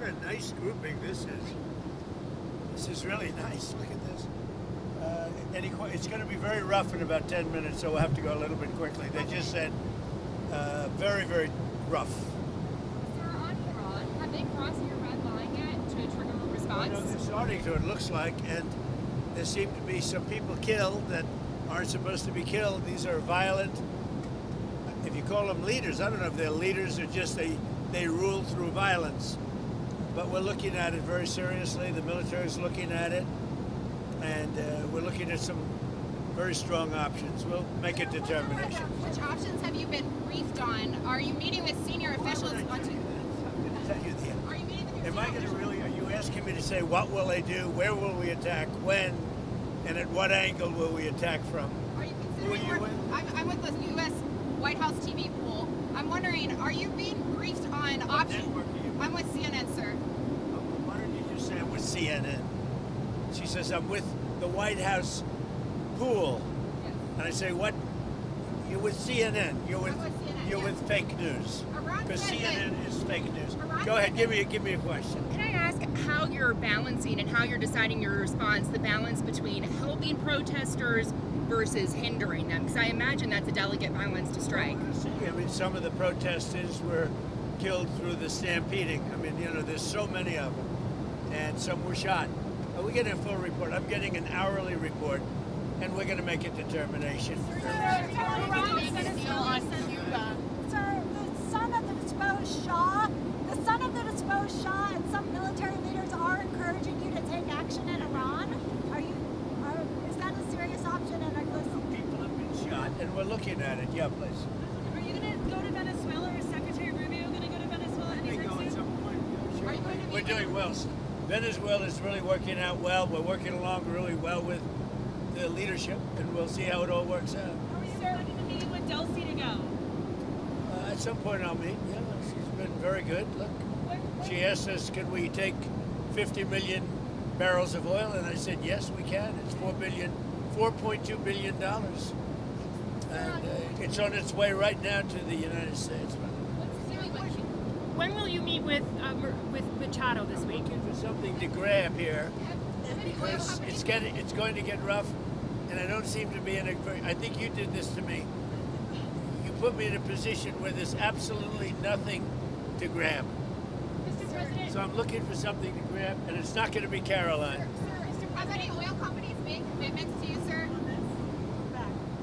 What a nice grouping this is. This is really nice. Look at this. It's going to be very rough in about 10 minutes, so we'll have to go a little bit quickly. They just said very, very rough. Sir, on Iran, have they crossed your red line yet to trigger a response? Well, no, they're starting to, it looks like, and there seem to be some people killed that aren't supposed to be killed. These are violent, if you call them leaders, I don't know if they're leaders or just they rule through violence. But we're looking at it very seriously. The military is looking at it, and we're looking at some very strong options. We'll make a determination. Which options have you been briefed on? Are you meeting with senior officials? I'm going to tell you the Are you meeting with your Am I senior going to officials? really, are you asking me to say what will they do, where will we attack, when, and at what angle will we attack from? Are you Who are considering you work- with? I'm with the U.S. White House TV pool. I'm wondering, are you being briefed on options? network are you with? I'm with CNN, sir. Why don't you just say I'm with CNN? She says I'm with the White House pool. Yes. And I say, what? You're with CNN. You're with CNN, you're yes. with fake news. Iran Because said that- CNN is fake news. Iran Go ahead, said give me a question. Can I ask how you're balancing and how you're deciding your response, the balance between helping protesters versus hindering them? Because I imagine that's a delicate balance to strike. I mean, some of the protesters were killed through the stampeding. I mean, there's so many of them. And some were shot. We get a full report. I'm getting an hourly report, and we're going to make a determination. Sir, the son of the disposed Shah and some military leaders are encouraging you to take action in Iran. Is that a serious option? And are you listening? People have been shot, and we're looking at it. Yeah, please. Are you going to go to Venezuela, or is Secretary Rubio going to go to Venezuela anytime soon? Are you going to be We're doing well. Venezuela is really working out well. We're working along really well with the leadership, and we'll see how it all works out. Are you planning a meeting with Delsey to go? At some point I'll meet. Yeah, she's been very good. Look, she asked us, can we take 50 million barrels of oil? And I said, yes, we can. It's $4.2 billion. And it's on its way right now to the United States. When will you meet with Machado this week? Looking for something to grab here because it's going to get rough, and I don't seem to be in a very. I think you did this to me. You put me in a position where there's absolutely nothing to grab. Mr. President, So I'm looking for something to grab, and it's not going to be Caroline. Have any oil companies made commitments to you, sir?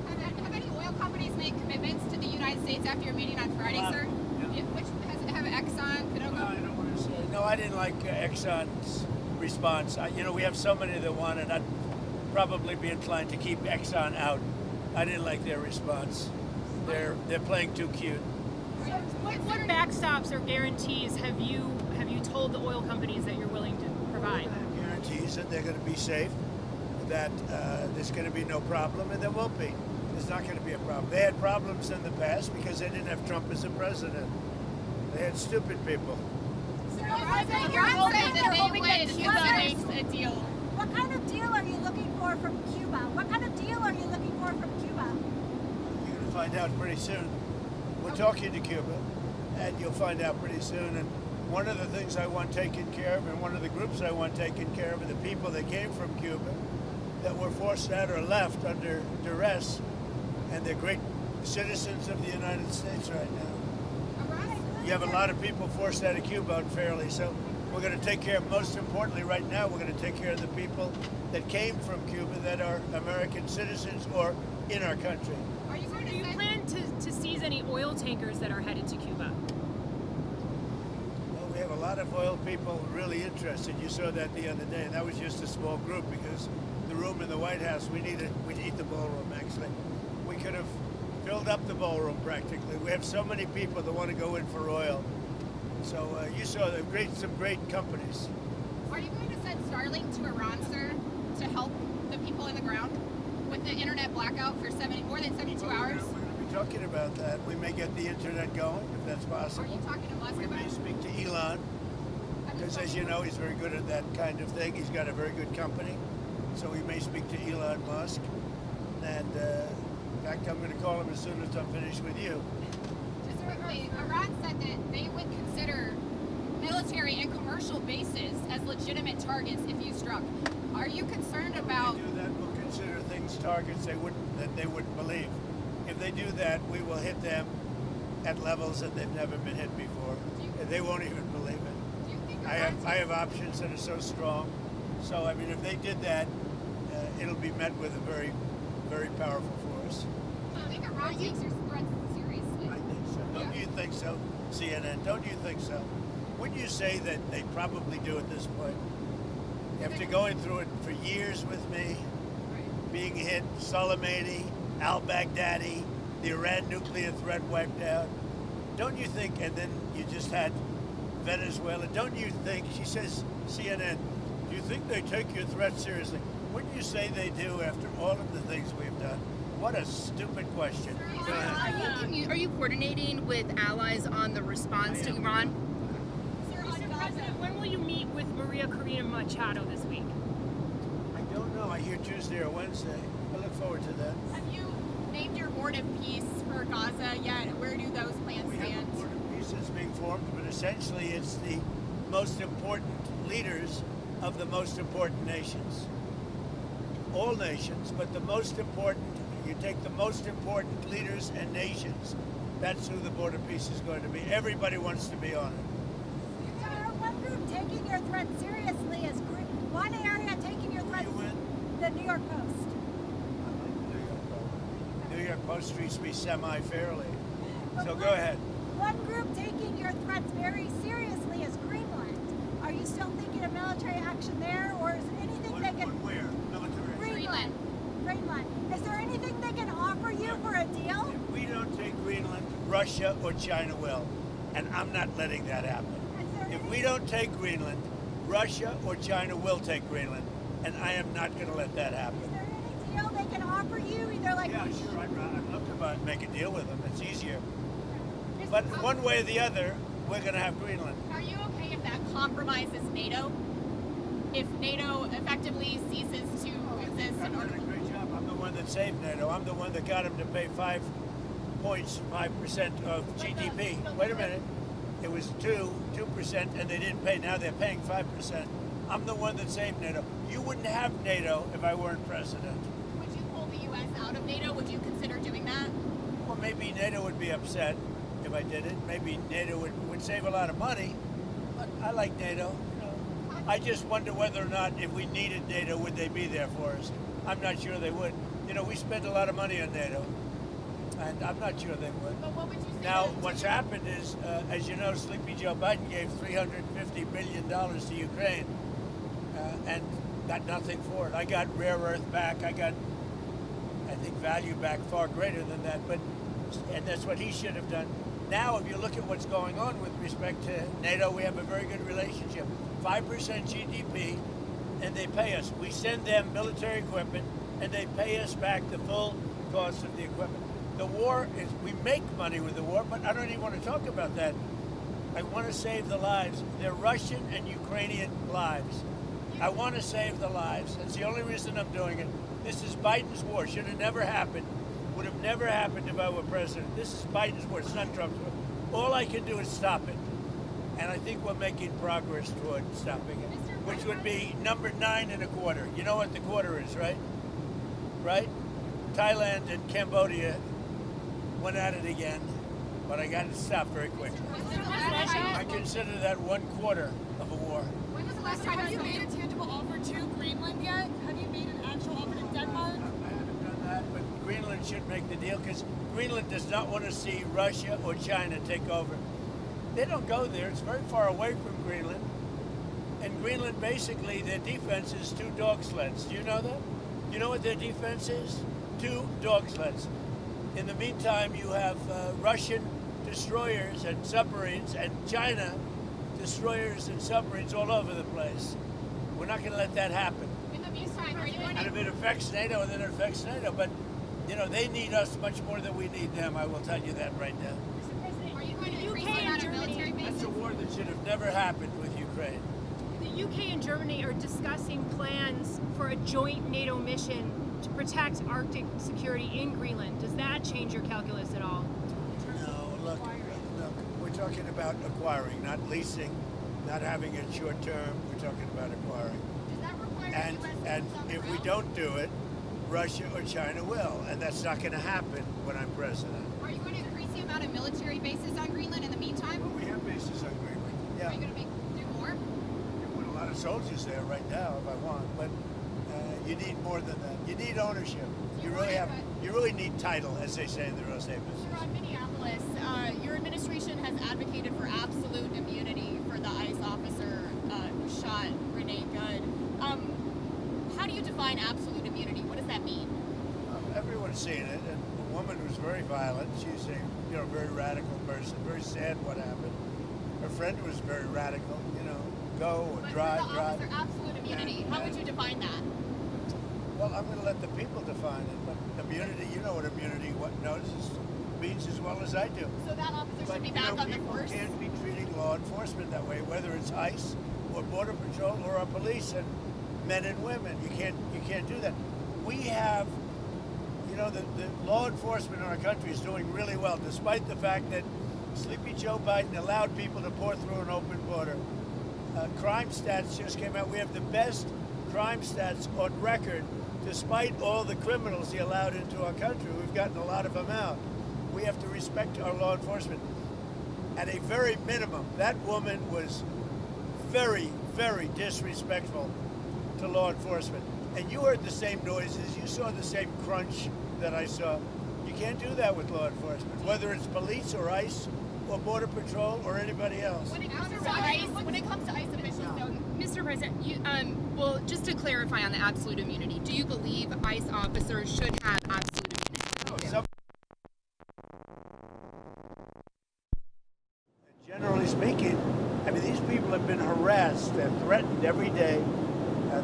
Have any oil companies made commitments to the United States after your meeting on Friday, sir? Yeah. Which have Exxon, No, Cadogo? I don't want to say. No, I didn't like Exxon's response. We have so many that want it. I'd probably be inclined to keep Exxon out. I didn't like their response. They're playing too cute. what backstops or guarantees have you told the oil companies that you're willing to provide? Guarantees that they're going to be safe, that there's going to be no problem, and there won't be. There's not going to be a problem. They had problems in the past because they didn't have Trump as a president. They had stupid people. Iran said that they would. Cuba makes a deal. What kind of deal are you looking for from Cuba? What kind of deal are you looking for from Cuba? You're going to find out pretty soon. We're talking to Cuba, and you'll find out pretty soon. And one of the things I want taken care of, and one of the groups I want taken care of, are the people that came from Cuba that were forced out or left under duress, and they're great citizens of the United States right now. You have a lot of people forced out of Cuba unfairly, so we're going to take care of, most importantly right now, we're going to take care of the people that came from Cuba that are American citizens or in our country. Are you going Do you to plan to seize any oil tankers that are headed to Cuba? Well, we have a lot of oil people really interested. You saw that the other day. That was just a small group because the room in the White House, we need the ballroom actually. We could have filled up the ballroom practically. We have so many people that want to go in for oil. So you saw some great companies. Are you going to send Starlink to Iran, sir, to help the people in the ground with the internet blackout for more than 72 hours? We're going to be talking about that. We may get the internet going if that's Are possible. you talking to Musk We about may it? speak to Elon because, as you know, he's very good at that kind of thing. He's got a very good company, so we may speak to Elon Musk. And in fact, I'm going to call him as soon as I'm finished with you. Just quickly, Iran said that they would consider military and commercial bases as legitimate targets if you struck. Are you concerned about? If they do that, we'll consider things targets they wouldn't believe. If they do that, we will hit them at levels that they've never been hit before. They won't even believe it. Do you think I have options that are so strong. So I mean, if they did that, it'll be met with a very, very powerful force. Do you think Iran takes your threats seriously? I think so. Don't you think so, CNN? Don't you think so? Wouldn't you say that they probably do at this point? After going through it for years with me, being hit, Soleimani, al-Baghdadi, the Iran nuclear threat wiped out. Don't you think, and then you just had Venezuela, don't you think, she says, CNN, do you think they take your threat seriously? Wouldn't you say they do after all of the things we've done? What a stupid question. Go ahead. Are you coordinating with allies on the response to Iran? Mr. President, when will you meet with Maria Corina Machado this week? I don't know. I hear Tuesday or Wednesday. I look forward to that. Have you named your board of peace for Gaza yet? Where do those plans We have a stand? board of peace that's being formed, but essentially it's the most important leaders of the most important nations. All nations, but the most important, you take the most important leaders and nations, that's who the board of peace is going to be. Everybody wants to be on it. One group taking your threat seriously is one area taking your threat. You win. The New York Post. I like the New York Post. New York Post treats me semi-fairly. So go ahead. One group taking your threats very seriously is Greenland. Are you still thinking of military action there, or is there anything they can? Where? Military. Greenland. Greenland. Is there anything they can offer you for a deal? If we don't take Greenland, Russia or China will. And I'm not letting that happen. If we don't take Greenland, Russia or China will take Greenland. And I am not going to let that happen. Is there any deal they can offer you? Either like Yeah, sure. I'd love to make a deal with them. It's easier. But one way or the other, we're going to have Greenland. Are you okay if that compromises NATO? If NATO effectively ceases to exist I've in done order a great job. I'm the one that saved NATO. I'm the one that got them to pay 5% of GDP. Wait a minute. It was 2%, and they didn't pay. Now they're paying 5%. I'm the one that saved NATO. You wouldn't have NATO if I weren't president. would you pull the U.S. out of NATO? Would you consider doing that? Well, maybe NATO would be upset if I did it. Maybe NATO would save a lot of money. But I like NATO. You know, I just wonder whether or not if we needed NATO, would they be there for us? I'm not sure they would. You know, we spend a lot of money on NATO, and I'm not sure they would. But what would you say? Now, to- what's happened is, as you know, Sleepy Joe Biden gave $350 billion to Ukraine and got nothing for it. I got rare earth back. I got, I think, value back far greater than that. And that's what he should have done. Now, if you look at what's going on with respect to NATO, we have a very good relationship. 5% GDP, and they pay us. We send them military equipment, and they pay us back the full cost of the equipment. The war is, we make money with the war, but I don't even want to talk about that. I want to save the lives. They're Russian and Ukrainian lives. I want to save the lives. That's the only reason I'm doing it. This is Biden's war. Should have never happened. Would have never happened if I were president. This is Biden's war. It's not Trump's war. All I can do is stop it. And I think we're making progress toward stopping it, which would be number 9.25. You know what the quarter is, right? Right? Thailand and Cambodia went at it again, but I got it stopped very quickly. I consider that 1/4 of a war. When was the last time Have you you made a tangible offer to Greenland yet? Have you made an actual offer to Denmark? I haven't done that, but Greenland should make the deal because Greenland does not want to see Russia or China take over. They don't go there. It's very far away from Greenland. And Greenland, basically, their defense is 2 dog sleds. Do you know that? You know what their defense is? 2 dog sleds. In the meantime, you have Russian destroyers and submarines and China destroyers and submarines all over the place. We're not going to let that happen. In the meantime, are you going And if to? it affects NATO, then it affects NATO. But, you know, they need us much more than we need them. I will tell you that right now. Are you going to The increase UK the and amount of Germany- military That's bases? a war that should have never happened with Ukraine. The UK and Germany are discussing plans for a joint NATO mission to protect Arctic security in Greenland. Does that change your calculus at all? No, look, we're talking about acquiring, not leasing. not having it short term. We're talking about acquiring. Does that require And U.S. and troops on the if we ground? don't do it, Russia or China will, and that's not going to happen when I'm president. Are you going to increase the amount of military bases on Greenland in the meantime? But we have bases on Greenland. Are Yeah, you going to do more? I put a lot of soldiers there right now if I want, but you need more than that. You need ownership. You really have. You really need title, as they say in the real estate business. Sir, on Minneapolis, your administration has advocated for absolute immunity for the ICE officer who shot Renee Good. How do you define absolute immunity? What does that mean? Everyone's seen it, and the woman was very violent. She's a very radical person. Very sad what happened. Her friend was very radical. Go or But drive. for the officer, absolute immunity, how would you define that? Well, I'm going to let the people define it. But immunity, you know what immunity means as well as I do. So that officer But should be back on the people force? can't be treating law enforcement that way, whether it's ICE or Border Patrol or our police and men and women. You can't do that. We have, the law enforcement in our country is doing really well, despite the fact that Sleepy Joe Biden allowed people to pour through an open border. Crime stats just came out. We have the best crime stats on record, despite all the criminals he allowed into our country. We've gotten a lot of them out. We have to respect our law enforcement. At a very minimum, that woman was very, very disrespectful to law enforcement. And you heard the same noises. You saw the same crunch that I saw. You can't do that with law enforcement, whether it's police or ICE or Border Patrol or anybody else. When it comes to ICE officials, though, Mr. President, well, just to clarify on the absolute immunity, do you believe ICE officers should have absolute immunity? Some- Generally speaking, these people have been harassed and threatened every day.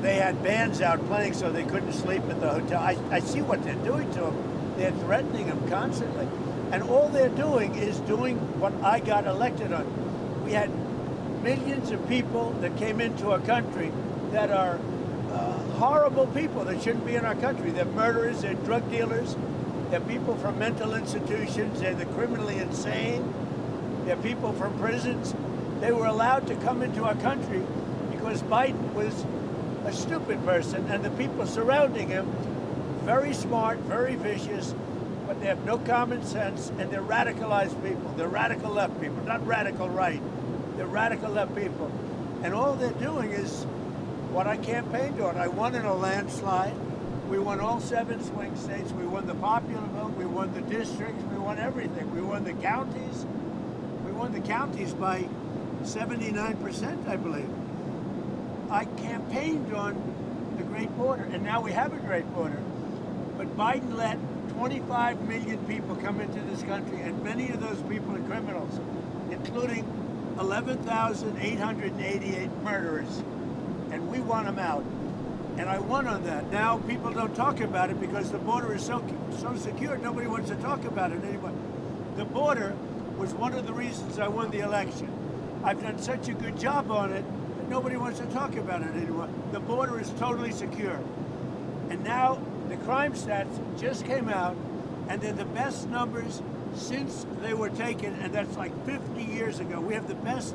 They had bands out playing so they couldn't sleep at the hotel. I see what they're doing to them. They're threatening them constantly. And all they're doing is doing what I got elected on. We had millions of people that came into our country that are horrible people that shouldn't be in our country. They're murderers, they're drug dealers, they're people from mental institutions, they're the criminally insane, they're people from prisons. They were allowed to come into our country because Biden was a stupid person, and the people surrounding him, very smart, very vicious, but they have no common sense, and they're radicalized people. They're radical left people, not radical right. They're radical left people. And all they're doing is what I campaigned on. I won in a landslide. We won all 7 swing states. We won the popular vote. We won the districts. We won everything. We won the counties. We won the counties by 79%, I believe. I campaigned on the Great Border, and now we have a Great Border. But Biden let 25 million people come into this country, and many of those people are criminals, including 11,888 murderers. And we want them out. And I won on that. Now people don't talk about it because the border is so secure, nobody wants to talk about it anymore. The border was one of the reasons I won the election. I've done such a good job on it that nobody wants to talk about it anymore. The border is totally secure. And now the crime stats just came out, and they're the best numbers since they were taken, and that's like 50 years ago. We have the best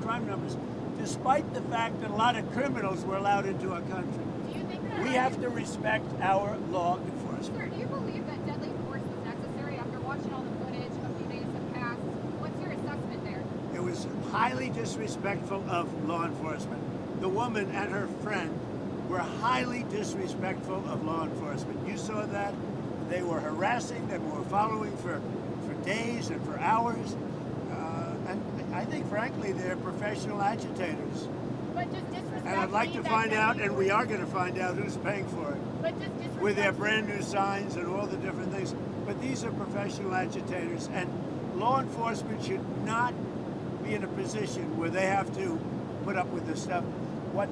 crime numbers, despite the fact that a lot of criminals were allowed into our country. Do you think that We have to respect our law enforcement. Sir, do you believe that deadly force was necessary after watching all the footage a few days have passed? What's your assessment there? It was highly disrespectful of law enforcement. The woman and her friend were highly disrespectful of law enforcement. You saw that. They were harassing them, were following for days and for hours. And I think, frankly, they're professional agitators. but does disrespect And I'd like to mean that find out, deadly and we are going to find out who's paying for it, But does disrespect with their brand new signs and all the different things. But these are professional agitators, and law enforcement should not be in a position where they have to put up with this stuff. What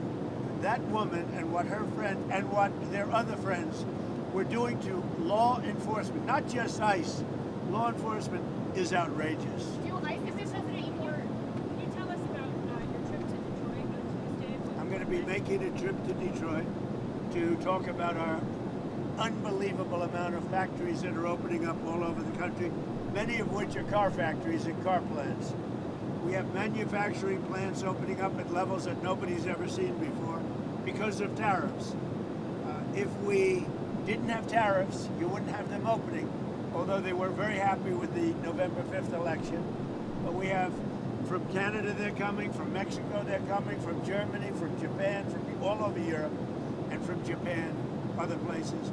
that woman and what her friend and what their other friends were doing to law enforcement, not just ICE, law enforcement is outrageous. do ICE officials Can you tell us about your trip to Detroit on Tuesday? I'm going to be making a trip to Detroit to talk about our unbelievable amount of factories that are opening up all over the country, many of which are car factories and car plants. We have manufacturing plants opening up at levels that nobody's ever seen before because of tariffs. If we didn't have tariffs, you wouldn't have them opening, although they were very happy with the November 5th election. But we have from Canada they're coming, from Mexico they're coming, from Germany, from Japan, from all over Europe, and from Japan, other places,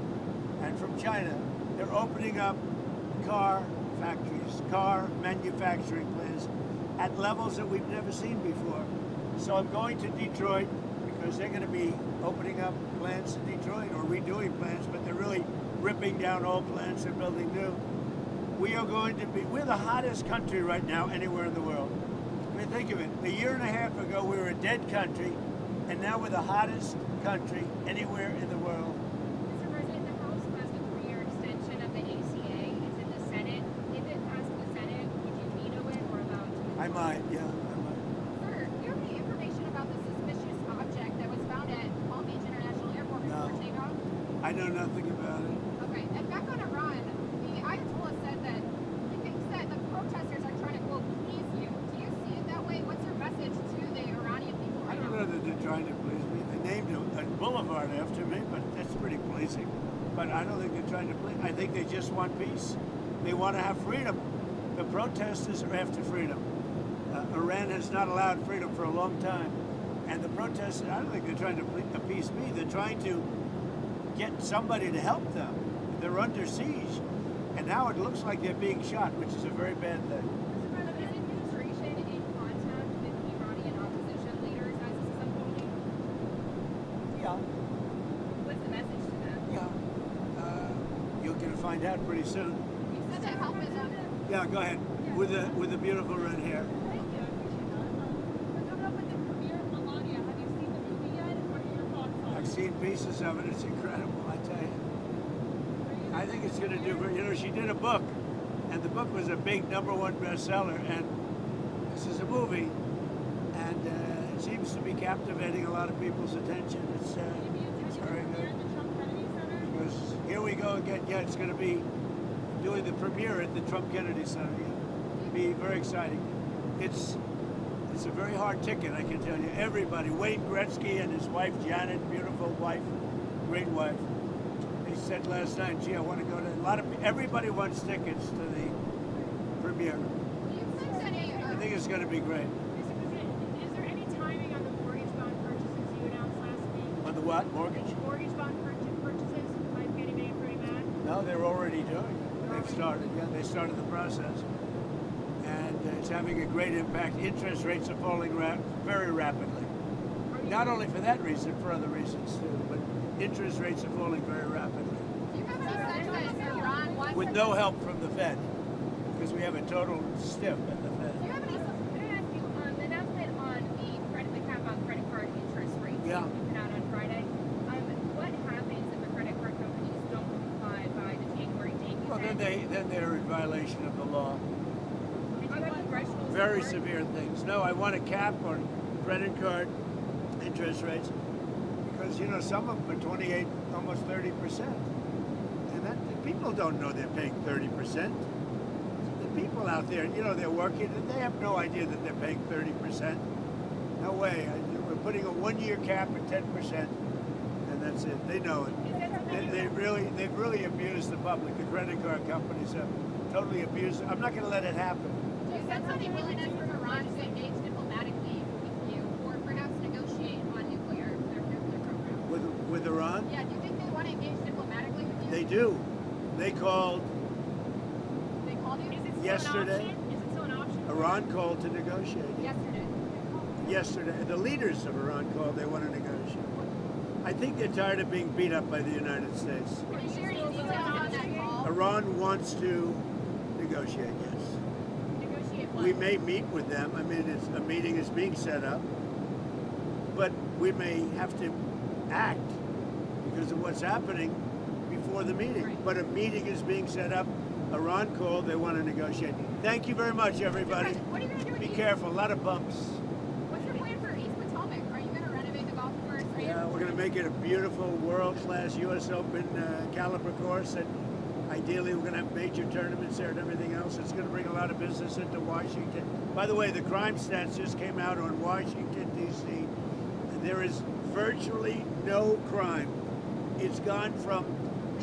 and from China. They're opening up car factories, car manufacturing plants at levels that we've never seen before. So I'm going to Detroit because they're going to be opening up plants in Detroit or redoing plants, but they're really ripping down old plants and building new. We're the hottest country right now anywhere in the world. I mean, think of it. A year and a half ago, we were a dead country, and now we're the hottest country anywhere in the world. Mr. President, the House passed a 3-year extension of the ACA. It's in the Senate. If it passed the Senate, would you veto it or allow it to? I might, yeah, I might. Sir, do you have any information about the suspicious object that was found at Palm Beach International Airport before No. takeoff? I know nothing about it. Okay, and back on Iran, the Ayatollah said that he thinks that the protesters are trying to, quote, please you. Do you see it that way? What's your message to the Iranian people I right don't now? know that they're trying to please me. They named a boulevard after me, but that's pretty pleasing. But I don't think they're trying to please. I think they just want peace. They want to have freedom. The protesters are after freedom. Iran has not allowed freedom for a long time. And the protesters, I don't think they're trying to appease me. They're trying to get somebody to help them. They're under siege. And now it looks like they're being shot, which is a very bad thing. Mr. President, is administration in contact with Iranian opposition leaders as this is unfolding? Yeah. What's the message to them? Yeah. You're going to find out pretty soon. You said that help is on. Yeah, go ahead. With the beautiful red hair. Thank you. I appreciate that. Coming up with the premiere of Melania. Have you seen the movie yet? And what are your thoughts on I've it? seen pieces of it. It's incredible, I tell you. I think it's going to do very, she did a book, and the book was a big #1 bestseller, and this is a movie, and it seems to be captivating a lot of people's attention. It's very good. The Trump Kennedy Center. Because here we go again. Yeah, it's going to be doing the premiere at the Trump Kennedy Center. Yeah. It'll be very exciting. It's a very hard ticket, I can tell you. Everybody, Wayne Gretzky and his wife Janet, beautiful wife, great wife. They said last night, gee, I want to go to everybody wants tickets to the premiere. Do you sense any? I think it's going to be great. Mr. President, is there any timing on the mortgage bond purchases you announced last week? On the what? Mortgage? Mortgage bond purchases by Fannie Mae and Freddie Mac? No, they're already doing it. They've started. Yeah, they started the process. And it's having a great impact. Interest rates are falling very rapidly. Not only for that reason, for other reasons too, but interest rates are falling very rapidly. Do you have any sense that Iran wants With no help from the Fed, because we have a total stiff at the Do Fed. you have any? Can I ask you, the announcement on the cap on credit card interest rates Yeah. that you put out on Friday, what happens if the credit card companies don't comply by the January date? You Well, then they're in violation of the law. Did you have congressional Very support? severe things. No, I want a cap on credit card interest rates because some of them are 28, almost 30%, and that people don't know they're paying 30%. The people out there, they're working, and they have no idea that they're paying 30%. No way. We're putting a 1-year cap at 10%, and that's it. They know it. They've really abused the public. The credit card companies have totally abused it. I'm not going to let it happen. Do you sense any willingness from Iran to engage diplomatically with you, or perhaps negotiate on their nuclear program? With Iran? Yeah. Do you think they want to engage diplomatically with you? They do. They called They called you. Is it still yesterday. an option? Is it still an option? Iran called to negotiate. Yesterday. Yesterday, the leaders of Iran called. They want to negotiate. I think they're tired of being beat up by the United States. Can you share any details on that call? Iran wants to negotiate. Yes. Negotiate what? We may meet with them. I mean, a meeting is being set up, but we may have to act because of what's happening before the meeting. Right. But a meeting is being set up. Iran called. They want to negotiate. Thank you very much, everybody. What are you going to do with Be East? careful. A lot of bumps. What's your plan for East Potomac? Are you going to renovate the golf course? Yeah, we're going to make it a beautiful, world-class U.S. Open caliber course. And I Ideally, we're going to have major tournaments there and everything else. It's going to bring a lot of business into Washington. By the way, the crime stats just came out on Washington, D.C. And there is virtually no crime. It's gone from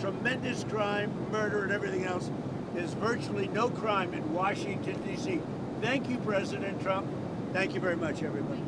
tremendous crime, murder, and everything else. There's virtually no crime in Washington, D.C. Thank you, President Trump. Thank you very much, everybody.